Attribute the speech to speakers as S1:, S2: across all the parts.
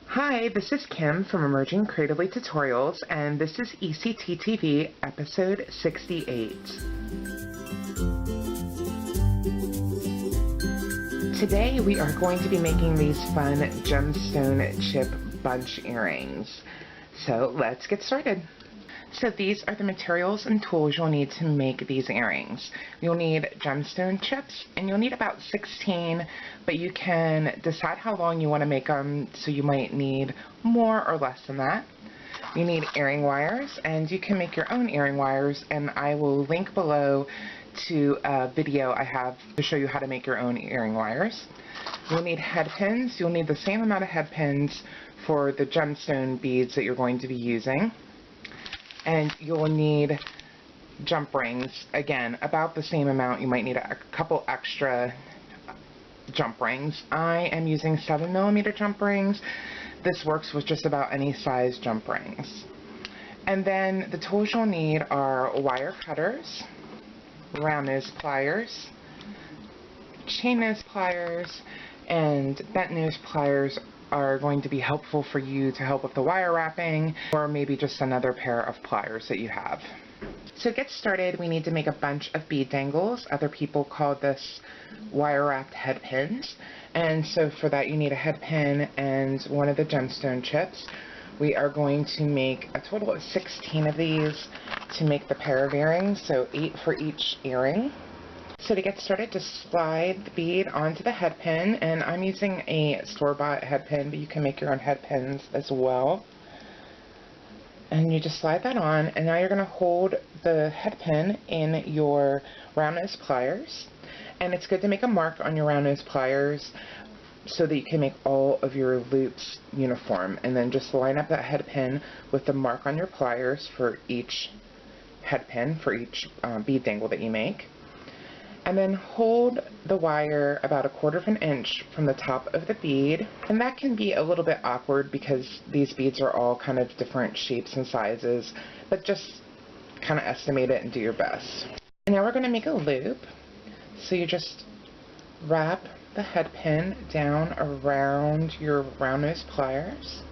S1: Hi, this is Kim from Emerging Creatively Tutorials, and this is ECT TV episode 68. Today we are going to be making these fun gemstone chip bunch earrings. So let's get started. So these are the materials and tools you'll need to make these earrings. You'll need gemstone chips, and you'll need about 16, but you can decide how long you want to make them, so you might need more or less than that. You need earring wires, and you can make your own earring wires, and I will link below to a video I have to show you how to make your own earring wires. You'll need head pins. You'll need the same amount of head pins for the gemstone beads that you're going to be using. And you'll need jump rings, again, about the same amount. You might need a couple extra jump rings. I am using 7mm jump rings. This works with just about any size jump rings. And then the tools you'll need are wire cutters, round nose pliers, chain nose pliers, and bent nose pliers are going to be helpful for you to help with the wire wrapping, or maybe just another pair of pliers that you have. So to get started, we need to make a bunch of bead dangles. Other people call this wire wrapped head pins. And so for that you need a head pin and one of the gemstone chips. We are going to make a total of 16 of these to make the pair of earrings, so 8 for each earring. So to get started, just slide the bead onto the head pin, and I'm using a store-bought head pin, but you can make your own head pins as well. And you just slide that on, and now you're going to hold the head pin in your round nose pliers. And it's good to make a mark on your round nose pliers so that you can make all of your loops uniform. And then just line up that head pin with the mark on your pliers for each head pin, for each bead dangle that you make. And then hold the wire about 1/4 of an inch from the top of the bead. And that can be a little bit awkward because these beads are all kind of different shapes and sizes, but just kind of estimate it and do your best. And now we're going to make a loop. So you just wrap the head pin down around your round nose pliers,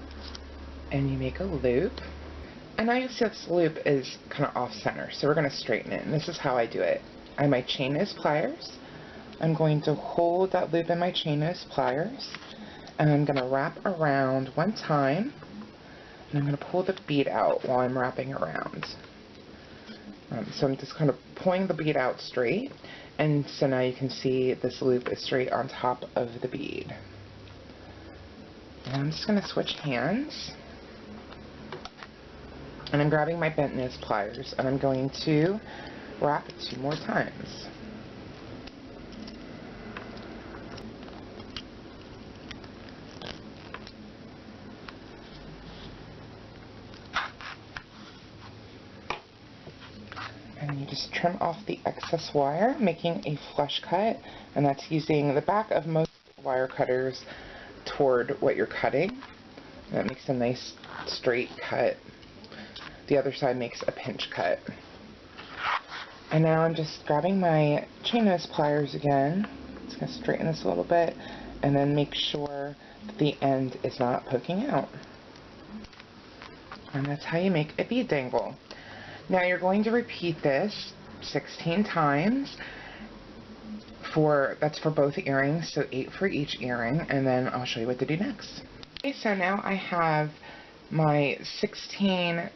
S1: and you make a loop. And now you see this loop is kind of off center, so we're going to straighten it, and this is how I do it. I have my chain nose pliers. I'm going to hold that loop in my chain nose pliers, and I'm going to wrap around one time, and I'm going to pull the bead out while I'm wrapping around. So I'm just kind of pulling the bead out straight, and so now you can see this loop is straight on top of the bead. And I'm just going to switch hands, and I'm grabbing my bent nose pliers, and I'm going to wrap 2 more times. And you just trim off the excess wire, making a flush cut, and that's using the back of most wire cutters toward what you're cutting. And that makes a nice straight cut. The other side makes a pinch cut. And now I'm just grabbing my chain nose pliers again. Just going to straighten this a little bit, and then make sure that the end is not poking out. And that's how you make a bead dangle. Now you're going to repeat this 16 times. That's for both earrings, so 8 for each earring, and then I'll show you what to do next. Okay, so now I have my 16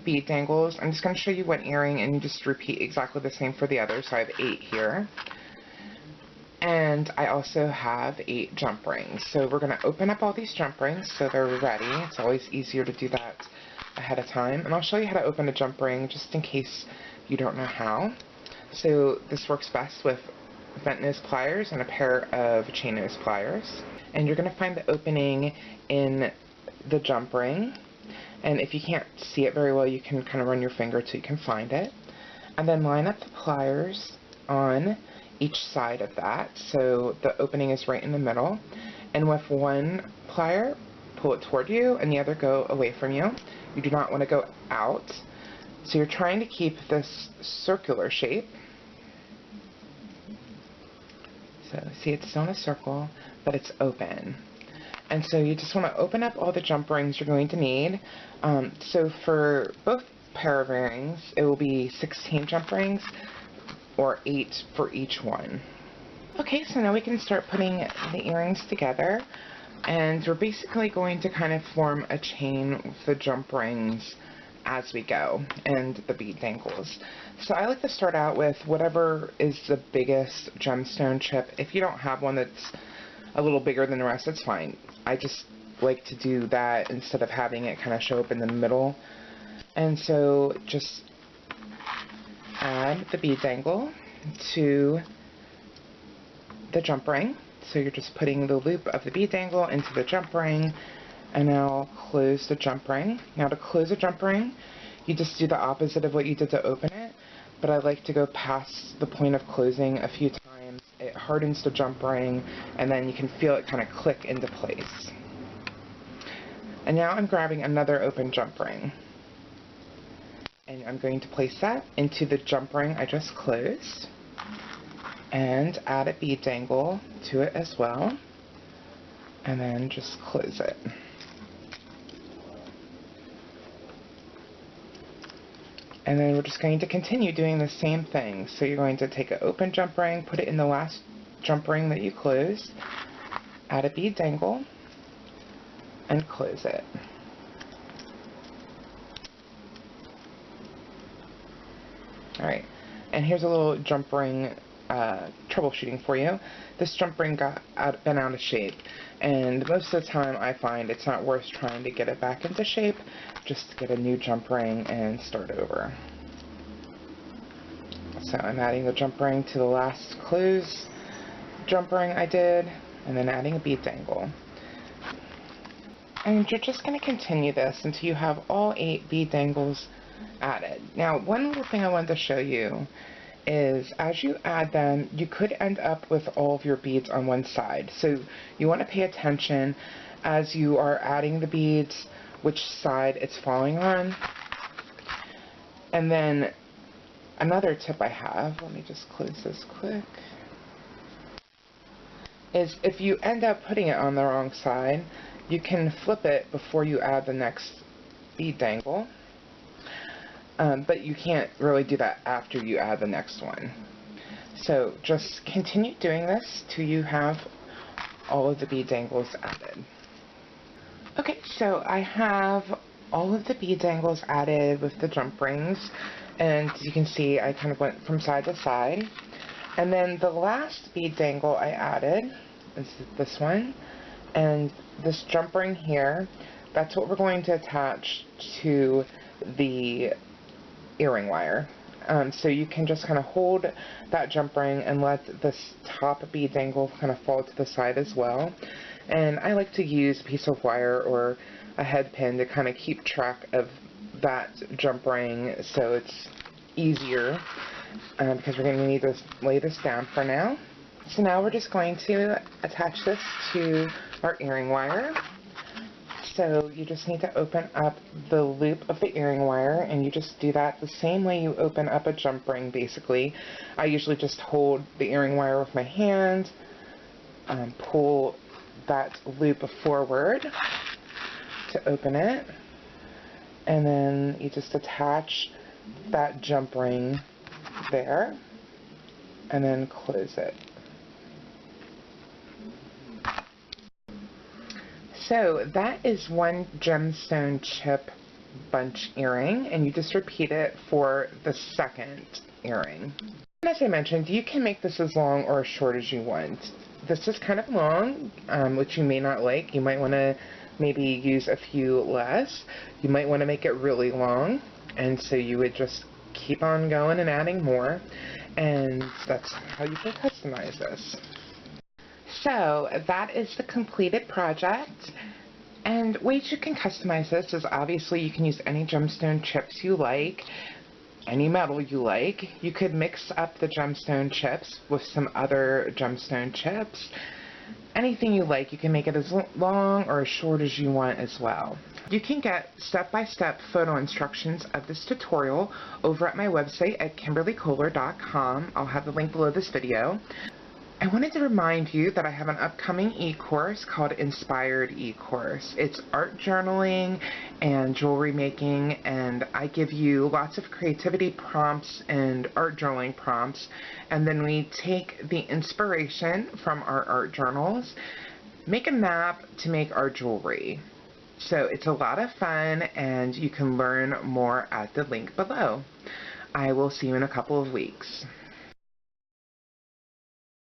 S1: bead dangles. I'm just going to show you one earring and just repeat exactly the same for the other. So I have 8 here. And I also have 8 jump rings. So we're going to open up all these jump rings so they're ready. It's always easier to do that ahead of time. And I'll show you how to open a jump ring just in case you don't know how. So this works best with bent nose pliers and a pair of chain nose pliers. And you're going to find the opening in the jump ring. And if you can't see it very well, you can kind of run your finger till you can find it. And then line up the pliers on each side of that, so the opening is right in the middle. And with one plier, pull it toward you, and the other go away from you. You do not want to go out. So you're trying to keep this circular shape. So see, it's still in a circle, but it's open. And so you just want to open up all the jump rings you're going to need. So for both pair of earrings, it will be 16 jump rings, or 8 for each one. Okay, so now we can start putting the earrings together, and we're basically going to kind of form a chain with the jump rings as we go, and the bead dangles. So I like to start out with whatever is the biggest gemstone chip. If you don't have one that's a little bigger than the rest, that's fine. I just like to do that instead of having it kind of show up in the middle. And so just add the bead dangle to the jump ring. So you're just putting the loop of the bead dangle into the jump ring, and now close the jump ring. Now to close a jump ring, you just do the opposite of what you did to open it, but I like to go past the point of closing a few times. It hardens the jump ring, and then you can feel it kind of click into place. And now I'm grabbing another open jump ring, and I'm going to place that into the jump ring I just closed, and add a bead dangle to it as well, and then just close it. And then we're just going to continue doing the same thing. So you're going to take an open jump ring, put it in the last jump ring that you closed, add a bead dangle, and close it. Alright, and here's a little jump ring troubleshooting for you. This jump ring been out of shape, and most of the time I find it's not worth trying to get it back into shape. Just get a new jump ring and start over. So I'm adding the jump ring to the last closed jump ring I did, and then adding a bead dangle. And you're just going to continue this until you have all 8 bead dangles added. Now, one little thing I wanted to show you is as you add them, you could end up with all of your beads on one side. So you want to pay attention as you are adding the beads, which side it's falling on. And then another tip I have, let me just close this quick, is if you end up putting it on the wrong side, you can flip it before you add the next bead dangle. But you can't really do that after you add the next one. So just continue doing this till you have all of the bead dangles added. Okay, so I have all of the bead dangles added with the jump rings, and you can see I kind of went from side to side. And then the last bead dangle I added is this one, and this jump ring here, that's what we're going to attach to the earring wire. So you can just kind of hold that jump ring and let this top bead dangle kind of fall to the side as well. And I like to use a piece of wire or a head pin to kind of keep track of that jump ring so it's easier, because we're going to need to lay this down for now. So now we're just going to attach this to our earring wire. So you just need to open up the loop of the earring wire, and you just do that the same way you open up a jump ring, basically. I usually just hold the earring wire with my hand, pull that loop forward to open it, and then you just attach that jump ring there, and then close it. So that is one gemstone chip bunch earring, and you just repeat it for the second earring. And as I mentioned, you can make this as long or as short as you want. This is kind of long, which you may not like. You might want to maybe use a few less. You might want to make it really long, and so you would just keep on going and adding more, and that's how you can customize this. So that is the completed project, and ways you can customize this is obviously you can use any gemstone chips you like, any metal you like. You could mix up the gemstone chips with some other gemstone chips. Anything you like. You can make it as long or as short as you want as well. You can get step-by-step photo instructions of this tutorial over at my website at KimberlyKoehler.com. I'll have the link below this video. I wanted to remind you that I have an upcoming e-course called Inspired E-Course. It's art journaling and jewelry making, and I give you lots of creativity prompts and art journaling prompts, and then we take the inspiration from our art journals, make a map to make our jewelry. So it's a lot of fun, and you can learn more at the link below. I will see you in a couple of weeks.